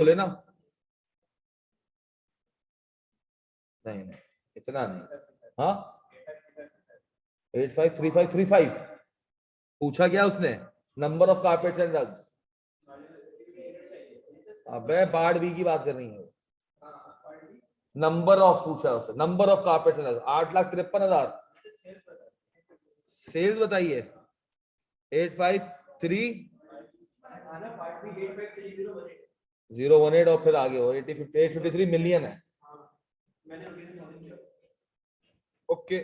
बोले ना, नहीं नहीं इतना नहीं, हाँ 853535 पूछा क्या उसने, number of carpets and rugs. अबे पार्ट बी की बात करनी है, नंबर ऑफ पूछा उसने, number of carpets and rugs 8,53,000। Sales बताइए 853,018 और फिर आगे हो 853 मिलियन है। ओके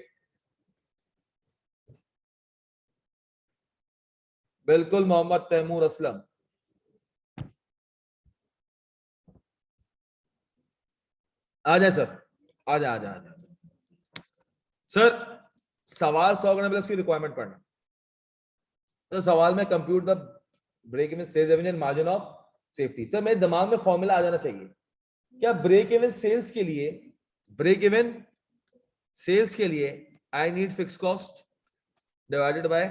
बिल्कुल मोहम्मद तैमूर असलम। आ जाए सर, आ जाए आ जाए आ जाए सर। सवाल 100 करने पहले उसकी रिक्वायरमेंट पढ़ना। तो सवाल में compute the break even sales revenue and margin of safety. Sir मेरे दिमाग में फॉर्मूला आ जाना चाहिए क्या, ब्रेक इवन सेल्स के लिए, ब्रेक इवन सेल्स के लिए I need fix cost divided by,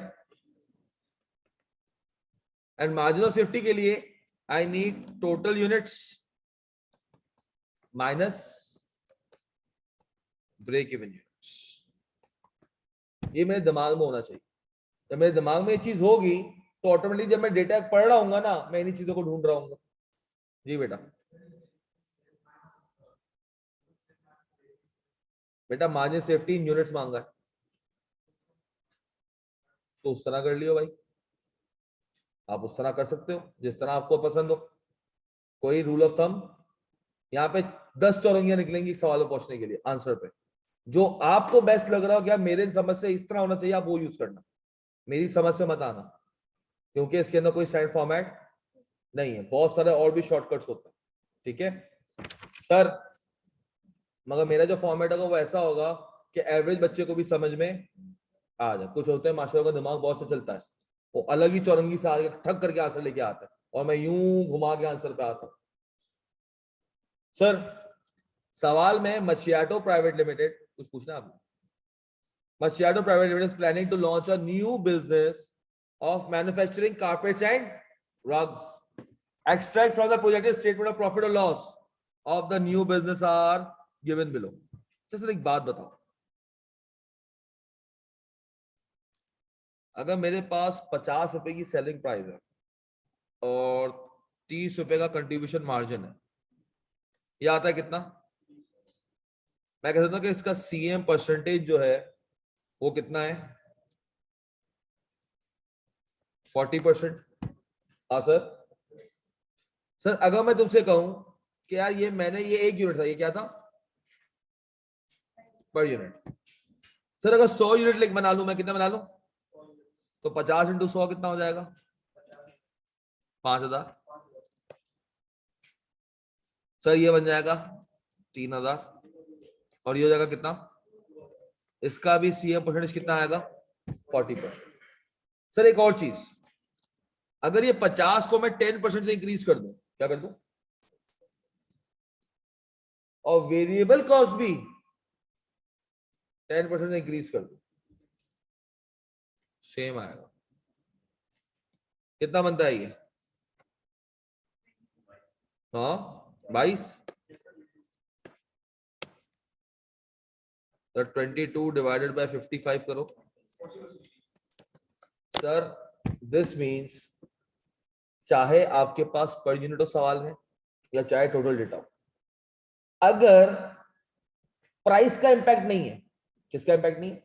and margin of safety के लिए I need total units minus break even units. ये मेरे दिमाग में होना चाहिए। जब मेरे दिमाग में ये चीज होगी तो ऑटोमेटिकली जब मैं डेटा पढ़ रहा हूँ ना, मैं इन्हीं चीजों को ढूंढ रहा हूँ। जी बेटा, बेटा मार्जिन सेफ्टी इन यूनिट्स मांगा है तो उस तरह कर लियो भाई, आप उस तरह कर सकते हो जिस तरह आपको पसंद हो। कोई रूल ऑफ थंब यहाँ पे 10 चौरंगियां निकलेंगी सवाल पे पहुंचने के लिए आंसर पे, जो आपको बेस्ट लग रहा हो क्या मेरे समझ से इस तरह होना चाहिए, आप वो यूज करना, मेरी समझ से मत आना, क्योंकि इसके अंदर कोई स्टैंडर्ड फॉर्मेट नहीं है, बहुत सारे और भी शॉर्टकट्स होते हैं। ठीक है सर, मगर मेरा जो फॉर्मेट होगा वो ऐसा होगा कि एवरेज बच्चे को भी समझ में आ जाए। कुछ होते हैं मास्टरों का दिमाग बहुत से चलता है, वो अलग ही चौरंगी से आगे ठग करके आंसर लेके आता है और मैं यूं घुमा के आंसर पे आता हूं। सर सवाल में मचियाटो प्राइवेट लिमिटेड कुछ पूछना आपने, Macchiato Private Limited is planning to launch a new business of manufacturing carpets and rugs. Extract from the projected statement of profit or loss of the new business are given below. जैसे एक बात बताओ, अगर मेरे पास 50 रुपए की selling price है और 30 रुपए का कंट्रीब्यूशन मार्जिन है, ये आता है कितना? मैं कह सकता हूं कि इसका सीएम परसेंटेज जो है वो कितना है? 40%। हाँ सर। सर अगर मैं तुमसे कहूं कि यार ये मैंने ये 1 यूनिट था, ये क्या था? Per unit. सर अगर 100 यूनिट लेके बना लूं, मैं कितना बना लूं? तो 50 × 100 कितना हो जाएगा? 5,000। सर ये बन जाएगा 3,000 और ये हो जाएगा कितना? इसका भी सीएम परसेंटेज कितना आएगा? 40%। सर एक और चीज, अगर ये 50 को मैं 10% से इंक्रीज कर दूं, क्या कर दूं? और वेरिएबल कॉस्ट भी 10% से इंक्रीज कर दूं, सेम आएगा। कितना बनता है ये? हाँ 22। तो 22 डिवाइडेड बाय 55 करो। सर दिस मीन्स चाहे आपके पास पर यूनिट हो सवाल में या चाहे टोटल डेटा हो, अगर प्राइस का इंपैक्ट नहीं है, किसका इंपैक्ट नहीं है?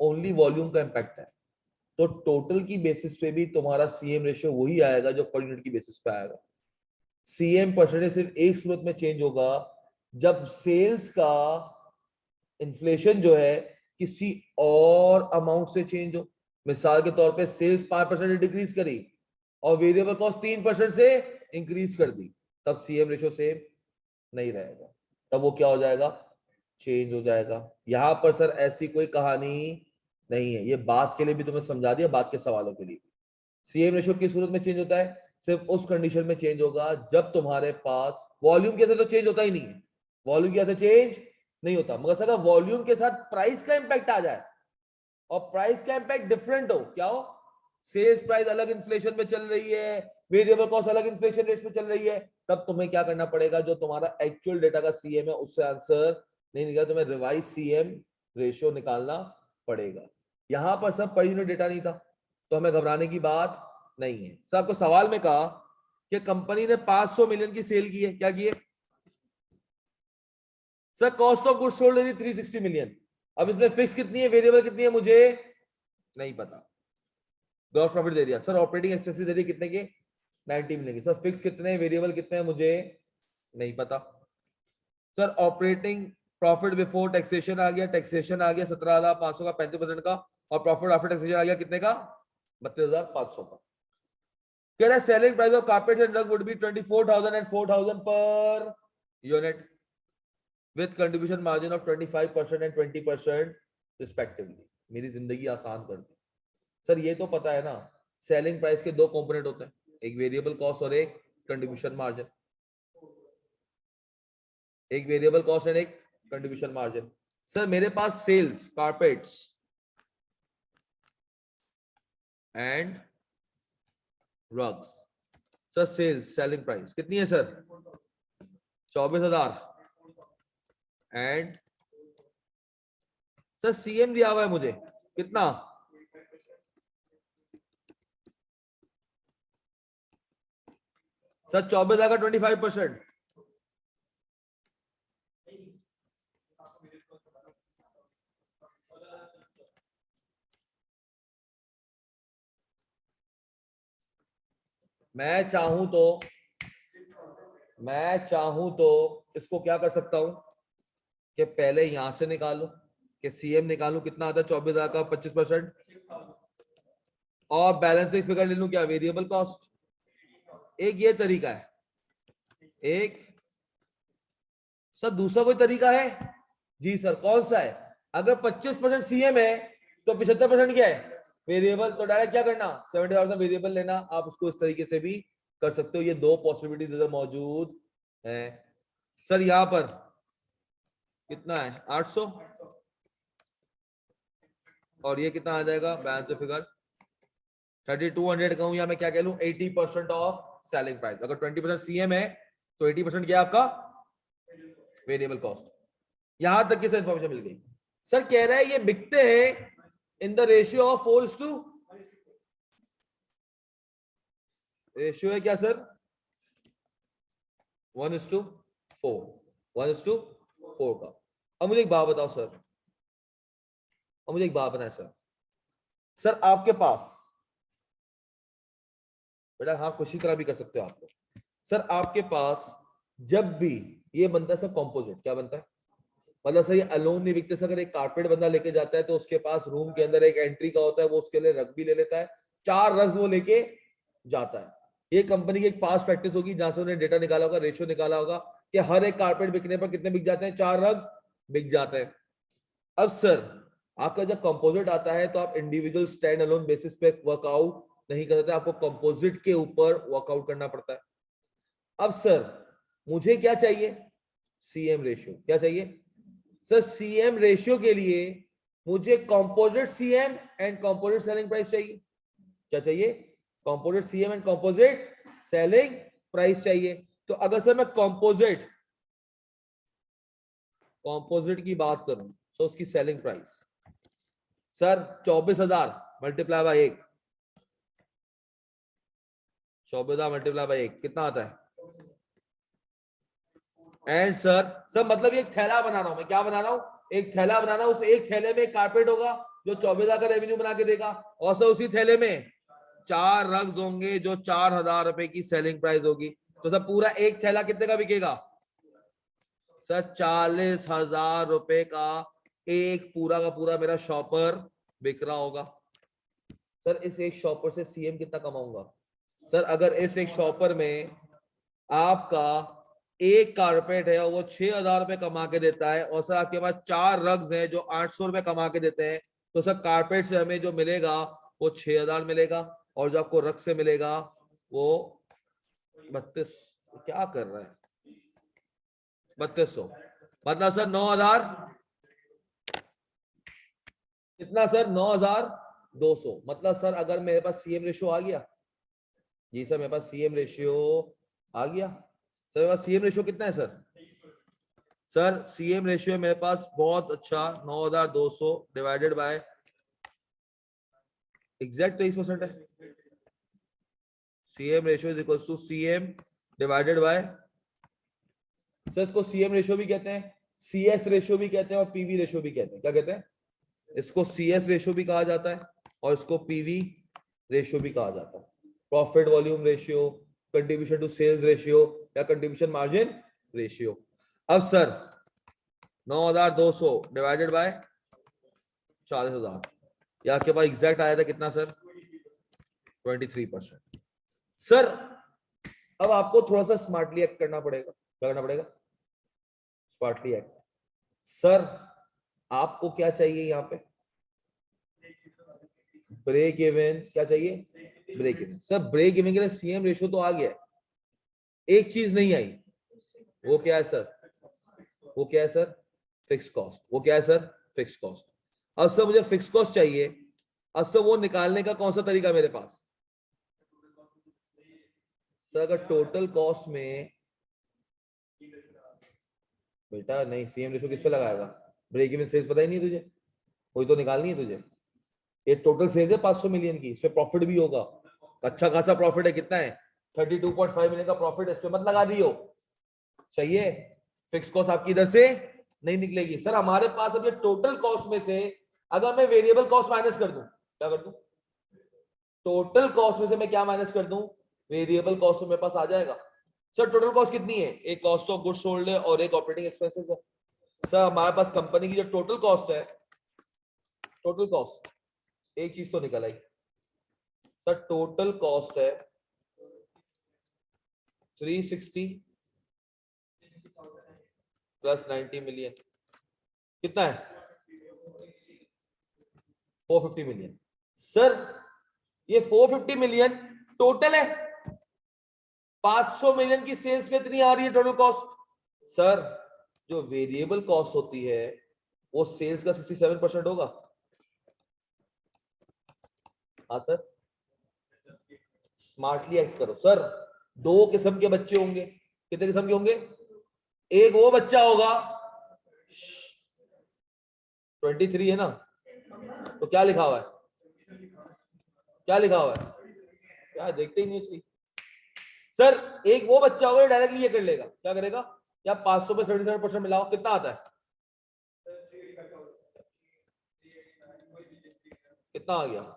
ओनली वॉल्यूम का इंपैक्ट है, तो टोटल की बेसिस पे भी तुम्हारा सीएम रेशियो वही आएगा जो पर यूनिट की बेसिस पे आएगा। सीएम परसेंटेज सिर्फ एक सूरत में चेंज होगा, जब सेल्स का इन्फ्लेशन जो है किसी और अमाउंट से चेंज हो। मिसाल के तौर पे सेल्स 5% डिक्रीज करी और वेरिएबल कॉस्ट 3% से इंक्रीज कर दी, तब सीएम रेशियो सेम नहीं रहेगा, तब वो क्या हो जाएगा? चेंज हो जाएगा। यहां पर सर ऐसी कोई कहानी नहीं है, ये बात के लिए भी तुम्हें समझा दिया, बात के सवालों के लिए। सीएम रेशियो किस सूरत में चेंज होता है? सिर्फ उस कंडीशन में चेंज होगा जब तुम्हारे पास वॉल्यूम के साथ तो चेंज होता ही नहीं है, वॉल्यूम के साथ चेंज नहीं होता, मगर सर वॉल्यूम के साथ प्राइस का इंपैक्ट आ जाए और प्राइस का इंपैक्ट डिफरेंट हो, क्या हो? सेल्स प्राइस अलग इन्फ्लेशन में चल रही है, वेरिएबल कॉस्ट अलग इन्फ्लेशन रेट में चल रही है, तब तुम्हें क्या करना पड़ेगा, जो तुम्हारा एक्चुअल डेटा का सीएम है उससे आंसर नहीं निकला, तुम्हें रिवाइज सीएम रेशियो निकालना पड़ेगा। यहां पर सब पर यूनिट डेटा नहीं था, तो हमें घबराने की बात नहीं है। सर आपको सवाल में कहा कि कंपनी ने 500 मिलियन की सेल की है, क्या की है sir? Cost of goods sold 360 million. अब इसमें फिक्स कितनी है, वेरिएबल कितनी है, मुझे नहीं पता। ग्रॉस प्रॉफिट दे दिया सर, ऑपरेटिंग एक्सपेंसेस दे दिए कितने के, 90 मिलेंगे सर। फिक्स कितने, वेरिएबल कितने हैं, मुझे नहीं पता sir. Operating profit before taxation आ गया, टैक्सेशन आ गया 17,500 का 35% का, और प्रॉफिट आफ्टर टैक्सेशन आ गया कितने का, 32,500 का। कह रहा है selling price of carpet and rug would be 24,000 and 4,000 per unit with contribution margin of 25% and 20% respectively. मेरी जिंदगी आसान कर दी सर। ये तो पता है ना, सेलिंग प्राइस के दो कंपोनेंट होते हैं, एक वेरिएबल कॉस्ट और एक कंट्रीब्यूशन मार्जिन। एक वेरिएबल कॉस्ट एंड एक कंट्रीब्यूशन मार्जिन। सर मेरे पास sales carpets and rugs, sir sales selling price कितनी है सर, 24,000 एंड सर सीएम दिया हुआ है मुझे कितना, सर 24,000 का 25%। मैं चाहूं तो इसको क्या कर सकता हूं कि पहले यहां से निकालू कि सीएम निकालू कितना आता है 24,000 का 25%, और बैलेंस शीट फिगर ले लूं क्या, वेरिएबल कॉस्ट। एक ये तरीका है, एक सर दूसरा कोई तरीका है जी सर, कौन सा है? अगर 25% सीएम है तो 75% क्या है, वेरिएबल। तो डायरेक्ट क्या करना, 70,000 वेरिएबल लेना। आप उसको इस तरीके से भी कर सकते हो, ये दो पॉसिबिलिटीज इधर मौजूद है। सर यहां पर कितना है 800, और ये कितना आ जाएगा बैलेंस फिगर 3200 कहूं, या मैं क्या कह लूं 80% ऑफ सेलिंग प्राइस। अगर 20% सीएम है तो 80% क्या है आपका वेरिएबल कॉस्ट। यहां तक की इन्फॉर्मेशन मिल गई। सर कह रहा है ये बिकते हैं in the ratio of 4:, ratio है क्या सर 1:4, 1:4 का। अब मुझे एक बात बताओ सर, अब मुझे एक बात बताएं सर, सर आपके पास बेटा, हाँ खुशी तरह भी कर सकते हो आप लोग। सर आपके पास जब भी ये बनता है सर कॉम्पोजिट, क्या बनता है, मतलब सर ये अलोन नहीं बिकते सर। अगर एक कारपेट बंदा लेके जाता है तो उसके पास रूम के अंदर एक एंट्री का होता है, वो उसके लिए रग भी ले लेता है, 4 रग्स वो लेके जाता है। ये कंपनी की एक पास प्रैक्टिस होगी जहां से उन्हें डेटा निकाला होगा, रेशियो निकाला होगा कि हर एक कारपेट बिकने पर कितने बिक जाते हैं, 4 रग्स बिक जाते हैं। अब सर आपका जब कंपोजिट आता है तो आप इंडिविजुअल स्टैंड अलोन बेसिस पे वर्कआउट नहीं करते, आपको कंपोजिट के ऊपर वर्कआउट करना पड़ता है। अब सर मुझे क्या चाहिए, सीएम रेशियो। क्या चाहिए सर, सीएम रेशियो के लिए मुझे composite CM and composite selling price चाहिए। क्या चाहिए, composite CM and composite selling price चाहिए। तो अगर सर मैं कंपोजिट की बात करूं तो उसकी selling price sir 24,000 multiply by 1, 24,000 multiply by 1 कितना आता है। एंड सर मतलब ये एक थैला बना रहा हूं मैं, क्या बना रहा हूं, एक थैला बना रहा हूं। उस एक थैले में एक कारपेट होगा जो 24,000 का रेवेन्यू बना के देगा, और सर उसी थैले में 4 रग्स होंगे जो 4,000 रुपए की सेलिंग प्राइस होगी। तो सर पूरा एक थैला कितने का बिकेगा सर, 40,000 रुपए का एक पूरा का पूरा मेरा शॉपर बिक रहा होगा। सर इस एक शॉपर से सीएम कितना कमाऊंगा सर, अगर इस एक शॉपर में आपका एक कारपेट है और वो 6,000 रुपए कमा के देता है, और सर आपके पास 4 रग्स हैं जो 800 रुपए कमा के देते हैं, तो सर कारपेट से हमें जो मिलेगा वो 6,000 मिलेगा, और जो आपको रग से मिलेगा वो 32। क्या कर रहा है 3200, मतलब सर 9,000 कितना सर 9,200। मतलब सर अगर मेरे पास सीएम रेशियो आ गया, जी सर मेरे पास सीएम रेशियो आ गया, सर मेरे पास सीएम रेशियो कितना है सर? सर सीएम रेशियो मेरे पास बहुत अच्छा 9200 डिवाइडेड बाय एग्जैक्ट 23% है। CM ratio is equal to CM divided by, sir इसको सीएम रेशियो भी कहते हैं, सीएस रेशियो भी कहते हैं और पीवी रेशियो भी कहते हैं। क्या कहते हैं? इसको सीएस रेशियो भी कहा जाता है और इसको पीवी रेशियो भी कहा जाता है। Profit volume ratio, contribution to sales ratio या कंट्रीब्यूशन मार्जिन रेशियो। अब सर 9200 डिवाइडेड बाय 40,000, ये आपके पास एग्जैक्ट आया था कितना सर? 23%। सर अब आपको थोड़ा सा स्मार्टली एक्ट करना पड़ेगा। क्या करना पड़ेगा? Smartly act. सर आपको क्या चाहिए यहाँ पे? Break even. क्या चाहिए? Break even. Sir break even के लिए सीएम रेशियो तो आ गया है, एक चीज नहीं आई, वो क्या है सर? वो क्या है सर? Fix cost. वो क्या है सर? Fix cost. अब सर मुझे फिक्स कॉस्ट चाहिए, अब सर वो निकालने का कौन सा तरीका मेरे पास? सर अगर टोटल कॉस्ट में, बेटा नहीं, सीएम रेशियो किस पे लगाएगा? ब्रेक इवन सेल्स पता ही नहीं तुझे, कोई तो निकालनी है तुझे। ये टोटल सेल्स है 500 मिलियन की, इसमें प्रॉफिट भी होगा, अच्छा खासा प्रॉफिट है। कितना है? 32.5 मिलियन का प्रॉफिट, इस पे मत लगा दियो, चाहिए। फिक्स कॉस्ट आपकी इधर से नहीं निकलेगी। सर हमारे पास अब ये टोटल कॉस्ट में से अगर मैं वेरिएबल कॉस्ट माइनस कर दूं, क्या कर दूं? टोटल कॉस्ट में से मैं क्या माइनस कर दूं? वेरिएबल कॉस्ट तो मेरे पास आ जाएगा। सर टोटल कॉस्ट कितनी है? एक कॉस्ट ऑफ गुड्स सोल्ड है और एक ऑपरेटिंग एक्सपेंसेस है। सर हमारे पास कंपनी की जो टोटल कॉस्ट है, टोटल कॉस्ट, एक चीज तो निकल आई सर, टोटल कॉस्ट है 360 प्लस 90 मिलियन, कितना है? 450 मिलियन। सर ये 450 मिलियन टोटल है, 500 मिलियन की सेल्स पे इतनी आ रही है टोटल कॉस्ट। सर जो वेरिएबल कॉस्ट होती है वो सेल्स का 67% होगा। हाँ सर, स्मार्टली एक्ट करो सर। दो किस्म के बच्चे होंगे। कितने किस्म के होंगे? एक वो बच्चा होगा, 23 है ना, तो क्या लिखा हुआ है? क्या लिखा हुआ है? क्या देखते ही नहीं उसकी। सर एक वो बच्चा होगा डायरेक्टली ये कर लेगा। क्या करेगा? या 500 पे 77% मिलाओ, कितना आता है? कितना आ गया?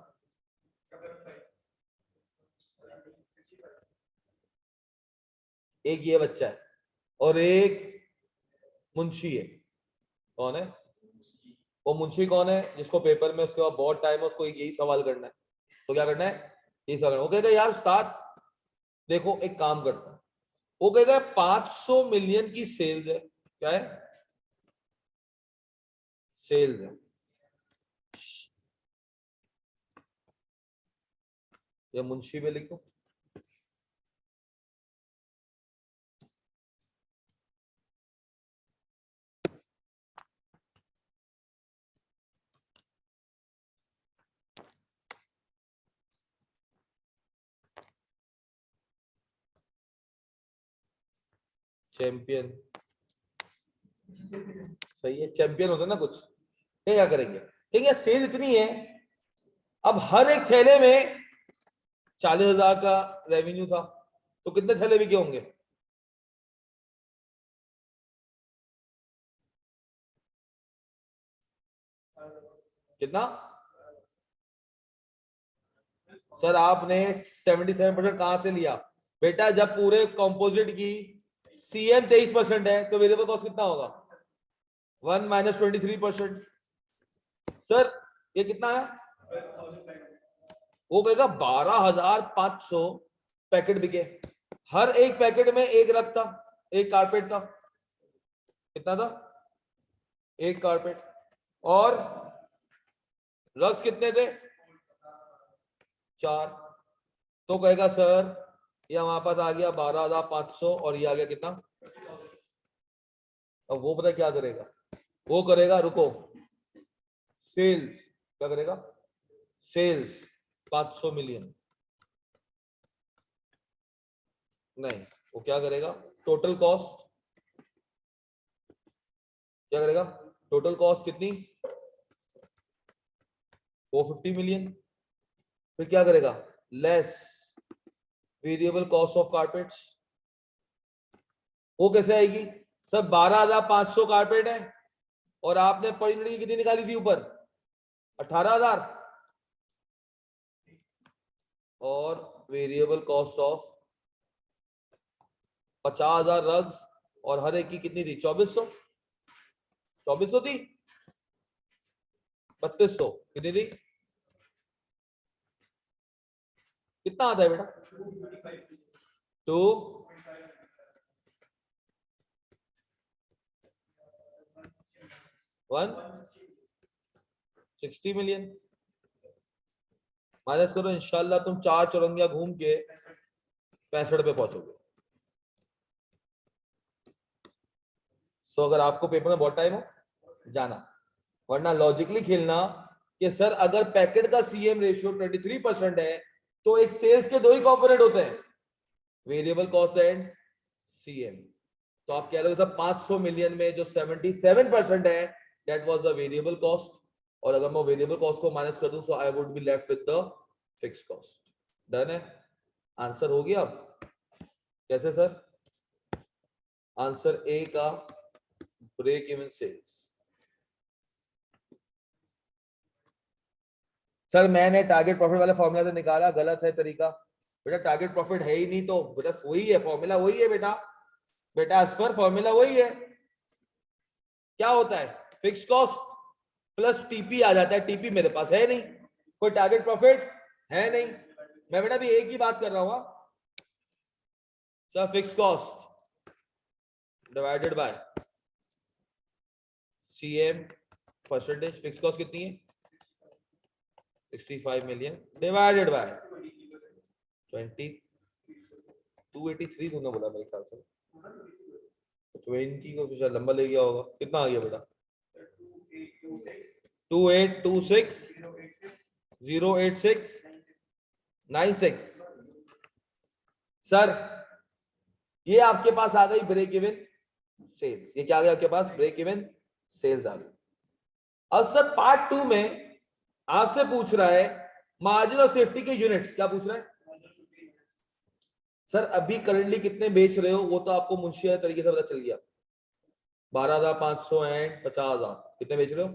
एक ये बच्चा है और एक मुंशी है। कौन है वो मुंशी? कौन है? जिसको पेपर में उसके बाद बहुत टाइम है, उसको यही सवाल करना है। तो क्या करना है? यही सवाल करना। वो कहेगा यार उस्ताद देखो एक काम करता है, वो कहेगा 500 मिलियन की सेल्स है। क्या है? सेल्स है। या मुंशी में लिखो, चैंपियन। सही है, चैंपियन होता है ना कुछ। क्या करेंगे? ठीक है, सेल इतनी है, अब हर एक थैले में 40,000 का रेवेन्यू था, तो कितने थैले बिके होंगे? कितना? सर आपने 77% कहां से लिया? बेटा जब पूरे कंपोजिट की सीएम 23% है तो वेरिएबल कॉस्ट कितना होगा? 1 माइनस 23%। सर ये कितना है? वो कहेगा 12,500 पैकेट बिके, हर एक पैकेट में एक रग था, एक कारपेट था। कितना था? एक कारपेट। और रग्स कितने थे? 4। तो कहेगा सर ये हमारे पास आ गया 12,500 और ये आ गया कितना? अब वो पता क्या करेगा? वो करेगा, रुको, सेल्स। क्या करेगा? Sales 500 million. नहीं, वो क्या करेगा? टोटल कॉस्ट क्या करेगा, टोटल कॉस्ट कितनी 450 मिलियन, फिर क्या करेगा less variable cost of carpets, वो कैसे आएगी सर 12,500 कारपेट है और आपने पर यूनिट की कितनी निकाली थी ऊपर 18,000 और वेरिएबल कॉस्ट ऑफ 50,000 रग्स और हर एक की कितनी थी 2400 थी 3200 कितनी थी, कितना आता है बेटा 160 मिलियन माइनस करो, इंशाल्लाह तुम 4 चौरंगिया घूम के 65 पे पहुंचोगे। सो अगर आपको पेपर में बहुत टाइम हो जाना, वरना लॉजिकली खेलना कि सर अगर पैकेट का सीएम रेशियो 23% है तो एक सेल्स के दो ही कंपोनेंट होते हैं, वेरिएबल कॉस्ट एंड सीएम। तो आप कह रहे हो सर 500 मिलियन में जो 77% है that was the variable cost, और अगर मैं वेरिएबल कॉस्ट को माइनस कर दूं so I would be left with the fixed cost. Done है, आंसर हो गया। अब कैसे सर, आंसर ए का ब्रेक इवन सेल्स। सर मैंने टारगेट प्रॉफिट वाले फॉर्मूला से निकाला, गलत है तरीका बेटा, टारगेट प्रॉफिट है ही नहीं तो बेटा वही है फॉर्मूला, वही है बेटा, बेटा असफर फॉर्मूला वही है। क्या होता है फिक्स कॉस्ट प्लस टीपी आ जाता है, टीपी मेरे पास है नहीं, कोई टारगेट प्रॉफिट है नहीं, मैं बेटा भी एक ही बात कर रहा हूं sir, fix cost divided by CM percentage, fix cost कितनी है 65 मिलियन डिवाइडेड बाय 20, 283 तूने बोला मेरे ख्याल से, 20 को कुछ लंबा ले गया होगा, कितना आ गया बेटा 2826,086,96। सर ये आपके पास आ गई ब्रेक इवन सेल्स, ये क्या आ गया आपके पास ब्रेक इवन सेल्स आ गई। अब सर पार्ट 2 में आपसे पूछ रहा है मार्जिन ऑफ सेफ्टी के यूनिट्स, क्या पूछ रहा है सर, अभी करंटली कितने बेच रहे हो वो तो आपको मुंशिया तरीके से पता चल गया, 12,500 एंड 50,000, कितने बेच रहे हो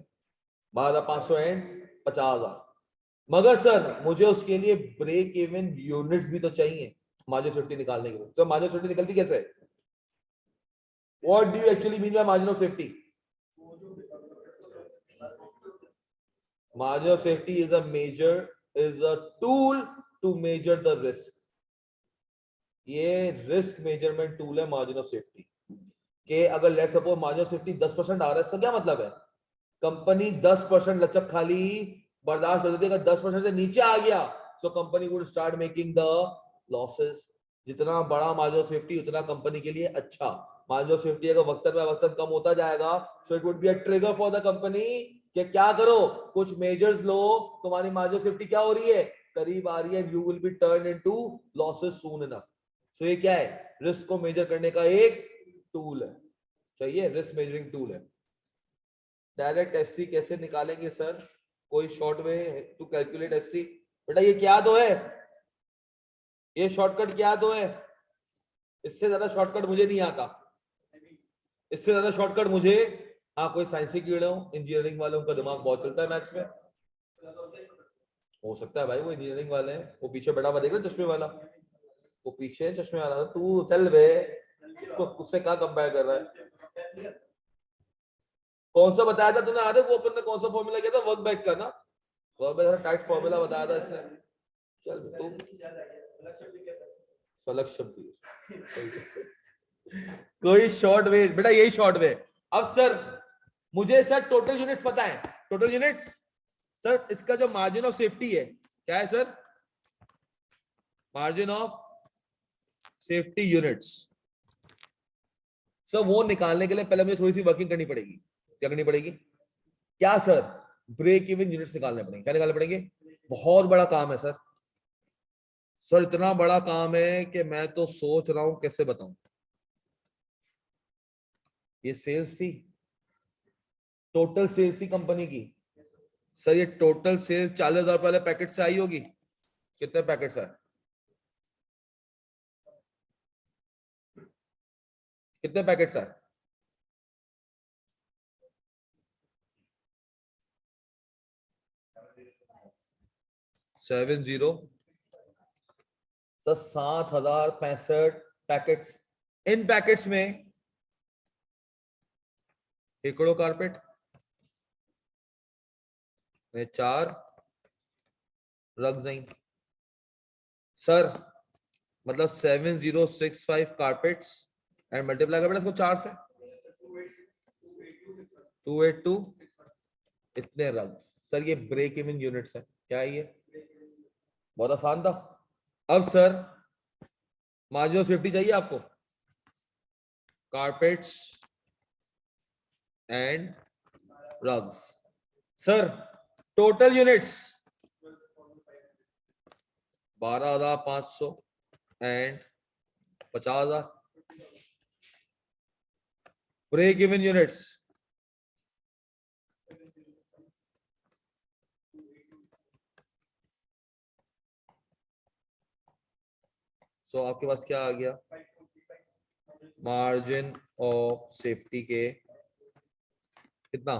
12,500 एंड 50,000, मगर सर मुझे उसके लिए ब्रेक इवन यूनिट्स भी तो चाहिए मार्जिन ऑफ सेफ्टी निकालने के लिए। तो मार्जिन ऑफ सेफ्टी निकलती कैसे है, what do you actually mean by margin of safety? Margin of safety is a tool to measure the risk. ये रिस्क मेजरमेंट टूल है मार्जिन ऑफ सेफ्टी के। अगर let suppose margin of safety 10% आ रहा है, इसका क्या मतलब है कंपनी 10% लचक खाली बर्दाश्त कर देती है, अगर 10% से नीचे आ गया so company would start making the losses. जितना बड़ा मार्जिन ऑफ सेफ्टी उतना कंपनी के लिए अच्छा, मार्जिन ऑफ सेफ्टी अगर वक्तन कम होता जाएगा so it would be a trigger for the company कि क्या करो कुछ मेजर्स लो, तुम्हारी मार्जिन ऑफ सेफ्टी क्या हो रही है करीब आ रही है, you will be turn into losses soon enough. So ये क्या है रिस्क को मेजर करने का एक टूल है, चाहिए रिस्क मेजरिंग टूल है। डायरेक्ट एफसी कैसे निकालेंगे सर, कोई short way to calculate FC? बेटा ये क्या दो है, ये शॉर्टकट क्या दो है, इससे ज्यादा शॉर्टकट मुझे नहीं आता, इससे ज्यादा शॉर्टकट मुझे, हाँ कोई साइंस के कीड़े हो, इंजीनियरिंग वालों का दिमाग बहुत चलता है मैथ्स में, हो सकता है भाई वो इंजीनियरिंग वाले हैं, वो पीछे बैठा हुआ देख रहे चश्मे वाला, वो पीछे चश्मे वाला, तू चल बे उसको उससे क्या कंपेयर कर रहा है? कौन सा बताया था तूने, आ रहे वो अपन ने कौन सा फॉर्मूला किया था वर्क बैक का ना, वर्क बैक टाइट फॉर्मूला बताया था इसने। चल तू फलक शब्द कोई शॉर्ट वे बेटा, यही शॉर्ट वे। अब सर मुझे सर टोटल यूनिट्स पता है, टोटल यूनिट्स सर, इसका जो मार्जिन ऑफ सेफ्टी है क्या है sir, margin of safety units. Sir वो निकालने के लिए पहले मुझे थोड़ी सी वर्किंग करनी पड़ेगी, क्या करनी पड़ेगी, क्या सर ब्रेक इवन यूनिट्स निकालने पड़ेंगे, क्या निकालने पड़ेंगे, बहुत बड़ा काम है सर, सर इतना बड़ा काम है कि मैं तो सोच रहा हूं कैसे बताऊं। ये सेल्स थी, टोटल सेल्स थी कंपनी की। सर ये टोटल सेल्स 40,000 वाले पैकेट से आई होगी। कितने पैकेट्स आए? कितने पैकेट्स आए? 70। Sir 7,065 packets. इन पैकेट्स में एकड़ो कारपेट में 4 रख जाएंगे। सर मतलब 7065 कारपेट्स एंड मल्टीप्लाई कर बेटा इसको 4 से, 282 इतने रग। सर ये ब्रेक इवन यूनिट्स है। क्या है ये? बहुत आसान था। अब सर मार्जिन ऑफ सेफ्टी चाहिए आपको, carpets and rugs. Sir total units 12,500 and 50,000। Break even units 100। आपके पास क्या आ गया? मार्जिन ऑफ सेफ्टी के कितना?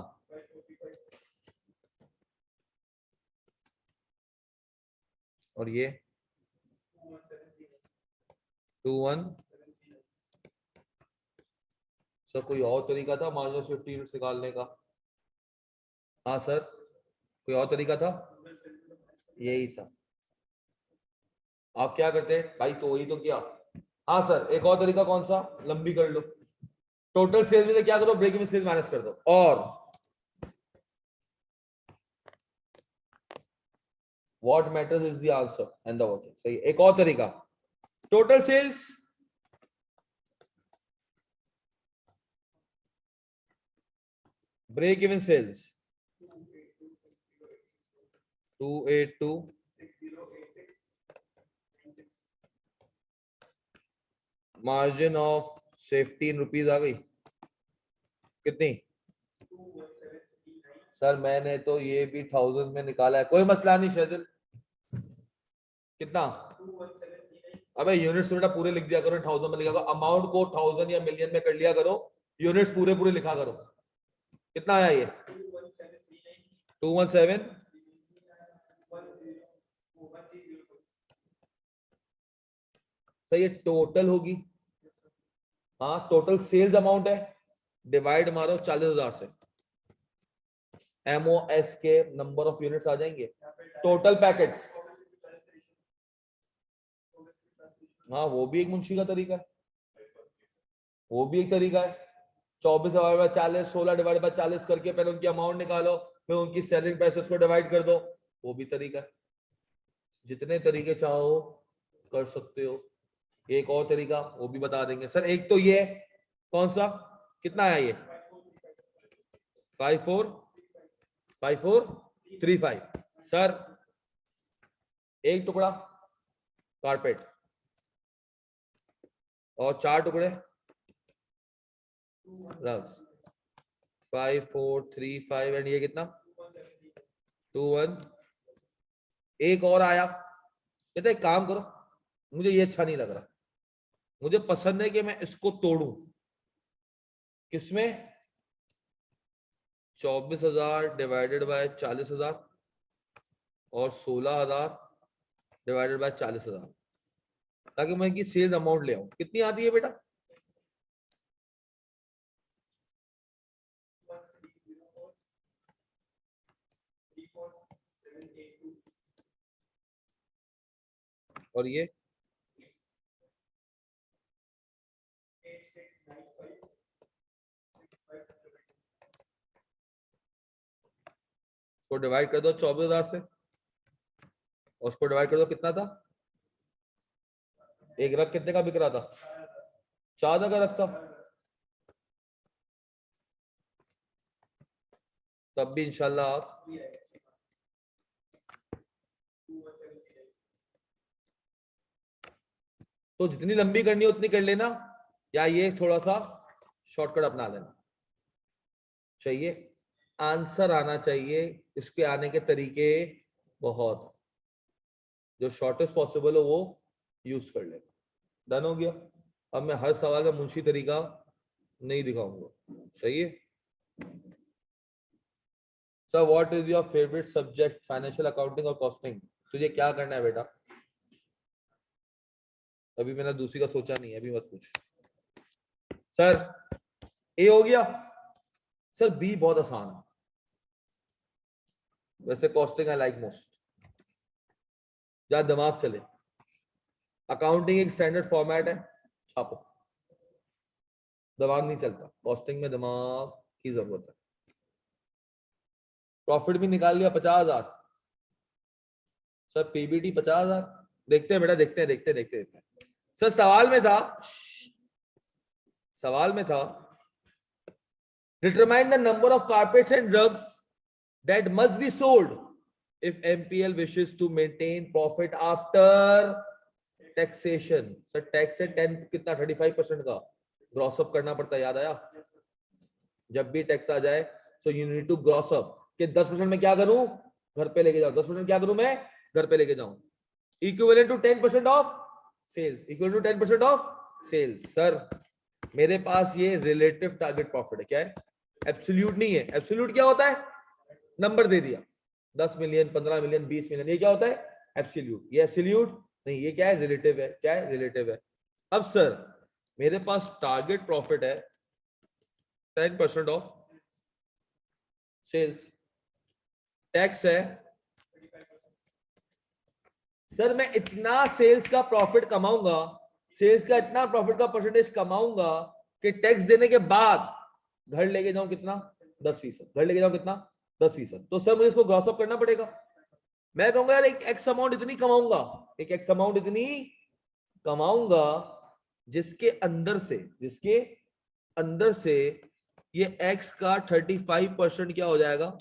और ये 21। सर कोई और तरीका था मार्जिन ऑफ सेफ्टी यूनिट्स निकालने का? हाँ सर कोई और तरीका था? यही था। आप क्या करते हैं भाई? तो वही तो किया। हाँ सर एक और तरीका कौन सा? लंबी कर लो, टोटल सेल्स में से क्या करो, ब्रेक इवन सेल्स माइनस कर दो। और what matters is the answer and the watch. सही। एक और तरीका, total sales break even sales 282 margin of safety in rupees आ गई कितनी? सर मैंने तो ये भी 1000 में निकाला है, कोई मसला नहीं शेजिल। कितना? अबे यूनिट्स बेटा पूरे लिख दिया करो, 1000 में लिखा करो, अमाउंट को 1000 या मिलियन में कर लिया करो, यूनिट्स पूरे पूरे लिखा करो। कितना आया ये? 217। सही ये टोटल होगी। हाँ टोटल सेल्स अमाउंट है, डिवाइड मारो 40,000 से, एमओएस के नंबर ऑफ यूनिट्स आ जाएंगे, टोटल पैकेट्स। हाँ वो भी एक मुंशी का तरीका है, वो भी एक तरीका है। 24 डिवाइड बाय 40, 16 डिवाइड बाय 40 करके पहले उनकी अमाउंट निकालो, फिर उनकी सेलिंग प्राइसेस को डिवाइड कर दो, वो भी तरीका है। जितने तरीके चाहो कर सकते हो। एक और तरीका वो भी बता देंगे सर। एक तो ये कौन सा? कितना आया ये? 5435 सर एक टुकड़ा कारपेट और 4 टुकड़े रग्स। 5435 एंड ये कितना? 21। एक और आया, कहते एक काम करो, मुझे ये अच्छा नहीं लग रहा, मुझे पसंद है कि मैं इसको तोड़ूं। किसमें? 24,000 डिवाइडेड बाय 40,000 और 16,000 डिवाइडेड बाय 40,000, ताकि मैं इनकी सेल्स अमाउंट ले आऊं। कितनी आती है बेटा? और ये तो डिवाइड कर दो 24,000 से, और उसको डिवाइड कर दो, कितना था? एक रग कितने का बिक रहा था? 14 का रग था। तब भी इंशाल्लाह आप तो जितनी लंबी करनी है उतनी कर लेना, या ये थोड़ा सा शॉर्टकट अपना लेना चाहिए, आंसर आना चाहिए, इसके आने के तरीके बहुत, जो शॉर्टेस्ट पॉसिबल हो वो यूज कर ले। डन हो गया। अब मैं हर सवाल में मुंशी तरीका नहीं दिखाऊंगा, सही है। Sir what is your favourite subject, financial accounting और कॉस्टिंग? तुझे क्या करना है बेटा? अभी मैंने दूसरी का सोचा नहीं है, अभी मत पूछ। सर ए हो गया। सर बी बहुत आसान है, वैसे कॉस्टिंग आई लाइक मोस्ट, जहां दिमाग चले। अकाउंटिंग एक स्टैंडर्ड फॉर्मेट है, छापो, दिमाग नहीं चलता, कॉस्टिंग में दिमाग की जरूरत है। प्रॉफिट भी निकाल लिया 50,000। सर पीबीटी 50,000, देखते हैं बेटा, देखते हैं देखते हैं देखते हैं। सर सवाल में था determine the number of carpets and drugs that must be sold if MPL wishes to maintain profit after taxation। Sir tax है 10 कितना 35% का ग्रॉस अप करना पड़ता है, याद आया? जब भी टैक्स आ जाए so you need to gross up कि 10% में क्या करूं, घर पे लेके जाऊं। 10% क्या करूं मैं, घर पे लेके जाऊं। Equivalent to 10% of sales, equivalent to 10% of sales. Sir मेरे पास ये रिलेटिव टारगेट प्रॉफिट है, क्या है? एब्सोल्यूट नहीं है। एब्सोल्यूट क्या होता है? नंबर दे दिया 10 मिलियन 15 मिलियन 20 मिलियन, ये क्या होता है? एब्सोल्यूट। ये एब्सोल्यूट नहीं, ये क्या है? रिलेटिव है। क्या है? रिलेटिव है। अब सर मेरे पास टारगेट प्रॉफिट है 10% ऑफ सेल्स, टैक्स है। सर मैं इतना सेल्स का प्रॉफिट कमाऊंगा, सेल्स का इतना प्रॉफिट का परसेंटेज कमाऊंगा कि टैक्स देने के बाद घर लेके जाऊं कितना? 10%। घर लेके जाऊं कितना? 10%। तो सर मुझे इसको ग्रॉस अप करना पड़ेगा। मैं कहूंगा यार एक एक्स अमाउंट इतनी कमाऊंगा, एक एक्स अमाउंट इतनी कमाऊंगा जिसके अंदर से ये एक्स का 35% क्या हो जाएगा?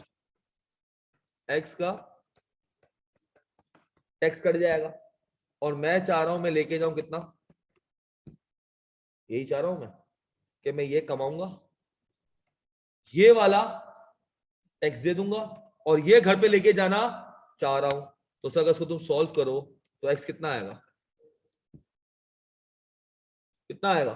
एक्स का टैक्स कट जाएगा। और मैं चाह रहा हूं मैं लेके जाऊं कितना? यही चाह रहा हूं मैं कि मैं ये कमाऊंगा, ये वाला टैक्स दे दूंगा और ये घर पे लेके जाना चाह रहा हूं। तो सर अगर इसको तुम सॉल्व करो तो एक्स कितना आएगा? कितना आएगा?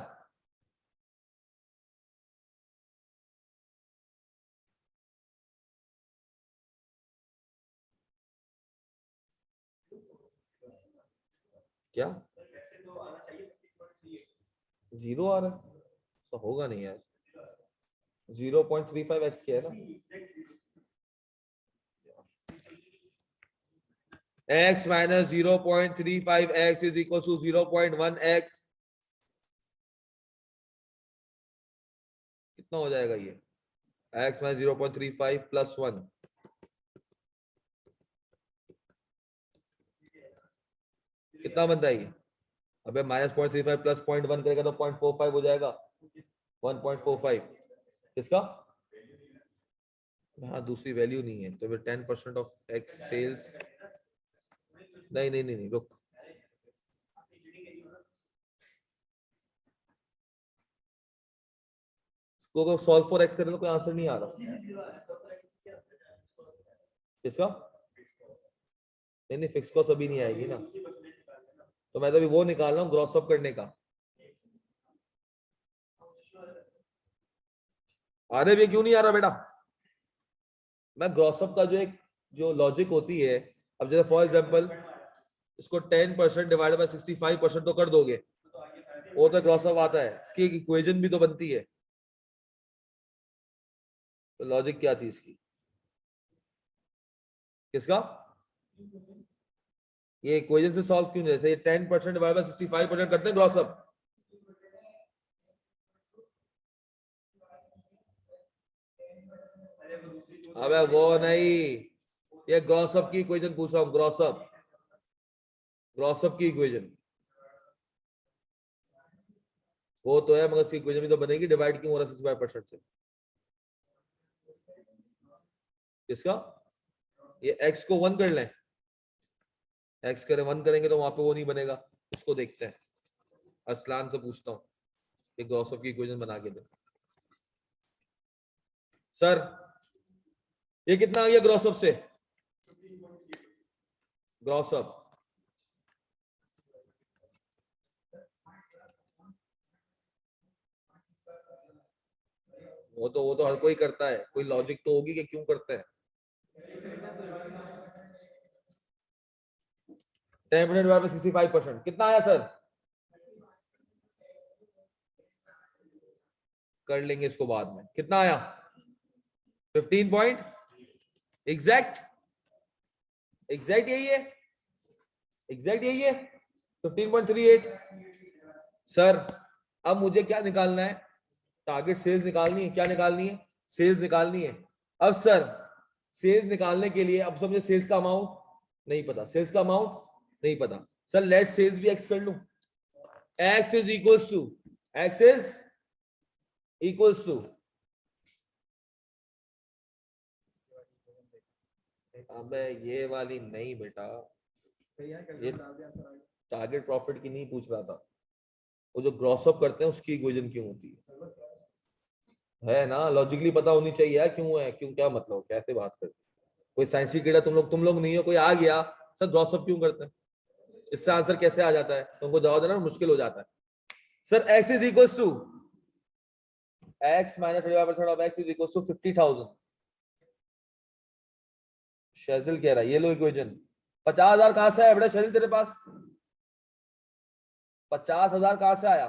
क्या 0 आ रहा है? तो होगा नहीं यार, 0.35 एक्स क्या है ना, x minus 0.35x is equal to 0.1x। कितना हो जाएगा ये? x minus 0.35 plus 1, कितना बनता है ये? अबे माइनस 0.35 प्लस 0.1 करेगा तो 0.45 हो जाएगा। 1.45 किसका? हाँ दूसरी वैल्यू नहीं है तो फिर 10% ऑफ एक्स सेल्स। नहीं नहीं नहीं नहीं रुक, इसको सॉल्व फॉर एक्स करें तो कोई आंसर नहीं आ रहा। किसका? नहीं नहीं फिक्स कॉस्ट अभी नहीं आएगी ना, तो मैं तो अभी वो निकाल रहा हूँ ग्रॉस अप करने का। आ रहे भी क्यों नहीं आ रहा बेटा? मैं ग्रॉस अप का जो लॉजिक होती है, अब जैसे फॉर एग्जांपल इसको 10% डिवाइडेड बाय 65% तो कर दोगे, वो तो ग्रॉस अप आता है, इसकी एक इक्वेशन भी तो बनती है। तो लॉजिक क्या थी इसकी? किसका? ये इक्वेशन से सॉल्व क्यों नहीं? जैसे ये 10% डिवाइड बाय 65% करते हैं ग्रॉस अप। अबे वो नहीं, ये ग्रॉस अप की इक्वेशन पूछ रहा हूँ, ग्रॉस अप की इक्वेशन वो तो है, मगर इसकी इक्वेशन भी तो बनेगी, डिवाइड क्यों हो रहा है 65% से? किसका? ये x को 1 कर लें, x करें 1 करेंगे तो वहां पे वो नहीं बनेगा। इसको देखते हैं, असलान से पूछता हूँ कि ग्रॉस अप की इक्वेशन बना के दे। सर ये कितना आ गया ग्रॉस अप से? ग्रॉस अप वो तो हर कोई करता है, कोई लॉजिक तो होगी कि क्यों करते हैं। 10% डिवाइड बाय 65%, कितना आया सर? कर लेंगे इसको बाद में। कितना आया? 15 पॉइंट एग्जैक्ट यही है, एग्जैक्ट यही है 15.38। सर अब मुझे क्या निकालना है? टारगेट सेल्स निकालनी है। क्या निकालनी है? सेल्स निकालनी है। अब सर सेल्स निकालने के लिए अब मुझे सेल्स का अमाउंट नहीं पता, सेल्स का अमाउंट नहीं पता। सर लेट सेल्स भी एक्स कर लूं। एक्स इज इक्वल्स टू अबे ये वाली नहीं बेटा, ये टारगेट प्रॉफिट की नहीं पूछ रहा था, वो जो ग्रॉस अप करते हैं उसकी इक्वेशन क्यों होती है ना? लॉजिकली पता होनी चाहिए यार, क्यों है, क्यों, क्या मतलब, कैसे बात करते? कोई साइंस की कीड़ा तुम लोग नहीं हो, कोई आ गया सर ग्रॉस अप क्यों करते हैं, इससे आंसर कैसे आ जाता है? तुमको जवाब देना मुश्किल हो जाता है। Sir x is equals to x minus 25% of x is equals to 50,000। Shejil कह रहा है ये लो इक्वेशन। 50,000 कहां से आया बेटा शेजिल तेरे पास? 50,000 कहां से आया?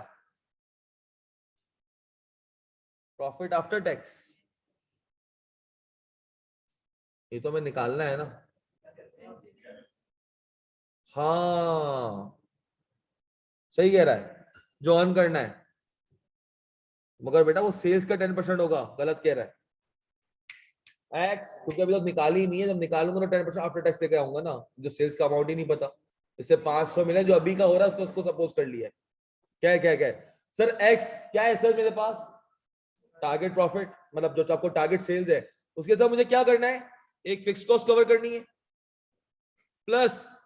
प्रॉफिट आफ्टर टैक्स, ये तो हमें निकालना है ना। हाँ सही कह रहा है, जो अर्न करना है, मगर बेटा वो सेल्स का 10% होगा, गलत कह रहा है। एक्स क्योंकि अभी तक निकाली ही नहीं है, जब निकालूंगा तो 10% आफ्टर टैक्स लेके आऊंगा ना, जो सेल्स का अमाउंट ही नहीं पता। इससे 500 मिले जो अभी का हो रहा है, तो उसको सपोज कर लिया है। क्या है क्या है क्या है सर? एक्स क्या है सर मेरे पास? टारगेट प्रॉफिट, मतलब जो आपको टारगेट सेल्स है उसके साथ मुझे क्या करना है? एक फिक्स कॉस्ट कवर करनी है plus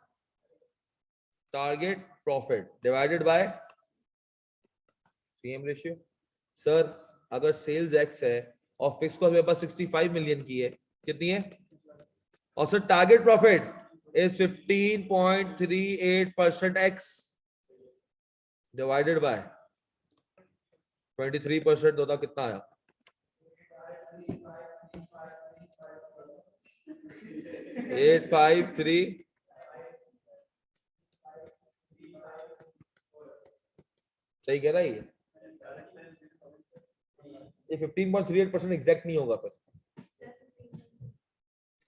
target profit divided by CM ratio. Sir अगर सेल्स एक्स है और फिक्स कॉस्ट मेरे पास 65 मिलियन की है, कितनी है? और sir target profit is 15.38% x divided by 23%, होता कितना आया? 853 सही कह रहा है ये 15.38% एग्जैक्ट नहीं होगा, पर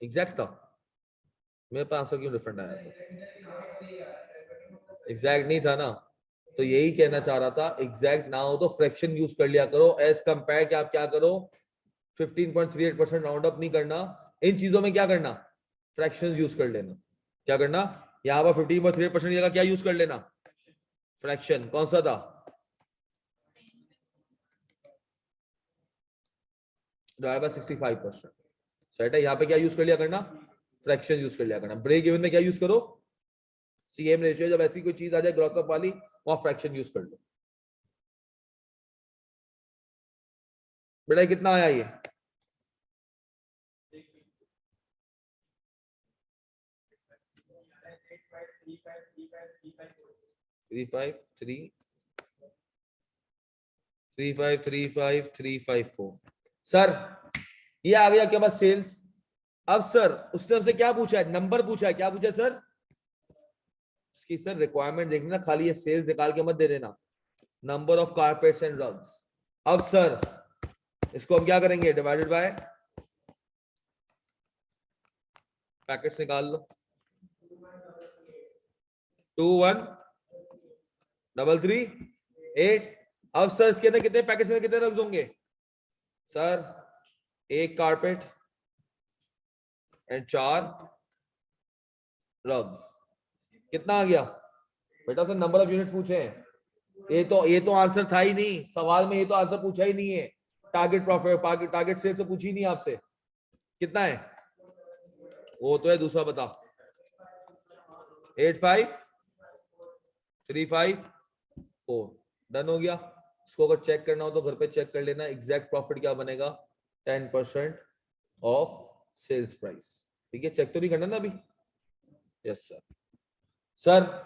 एग्जैक्ट था। मेरे पास आंसर क्यों डिफरेंट आया? एग्जैक्ट नहीं था ना, तो यही कहना चाह रहा था, एग्जैक्ट ना हो तो फ्रैक्शन यूज कर लिया करो एज कंपेयर कि आप क्या करो 15.38% राउंड अप नहीं करना, इन चीजों में क्या करना, फ्रैक्शंस यूज कर लेना। क्या करना? यहाँ पर 15.38% जगह क्या यूज कर लेना? फ्रैक्शन। कौन सा था? Divide by 65%। सेट है, यहाँ पे क्या यूज कर लिया करना? फ्रैक्शन यूज कर लिया करना। ब्रेक इवन में क्या यूज करो? CM ratio. जब ऐसी कोई चीज आ जाए ग्रॉस अप वाली, वहां फ्रैक्शन यूज कर लो। बेटा कितना आया ये? 3535354। सर ये आ गया क्या बस सेल्स। अब सर उसने हमसे क्या पूछा है? नंबर पूछा है। क्या पूछा है सर? उसकी सर रिक्वायरमेंट देखना, खाली ये सेल्स निकाल के मत दे देना। Number of carpets and rugs. अब सर इसको हम क्या करेंगे? डिवाइडेड बाय पैकेट्स निकाल लो। 213338। अब सर इसके अंदर कितने पैकेट्स हैं, कितने रग्स होंगे? सर एक कारपेट एंड 4 रग्स। कितना आ गया बेटा? सर नंबर ऑफ यूनिट्स पूछे हैं। ये तो आंसर था ही नहीं सवाल में, ये तो आंसर पूछा ही नहीं है। टारगेट प्रॉफिट, टारगेट सेल्स से पूछी नहीं आपसे। कितना है वो तो है, दूसरा बता। 85354 डन हो गया। इसको अगर चेक करना हो तो घर पे चेक कर लेना, एग्जैक्ट प्रॉफिट क्या बनेगा 10% ऑफ सेल्स प्राइस। ठीक है, चेक तो नहीं करना ना अभी? Yes sir. सर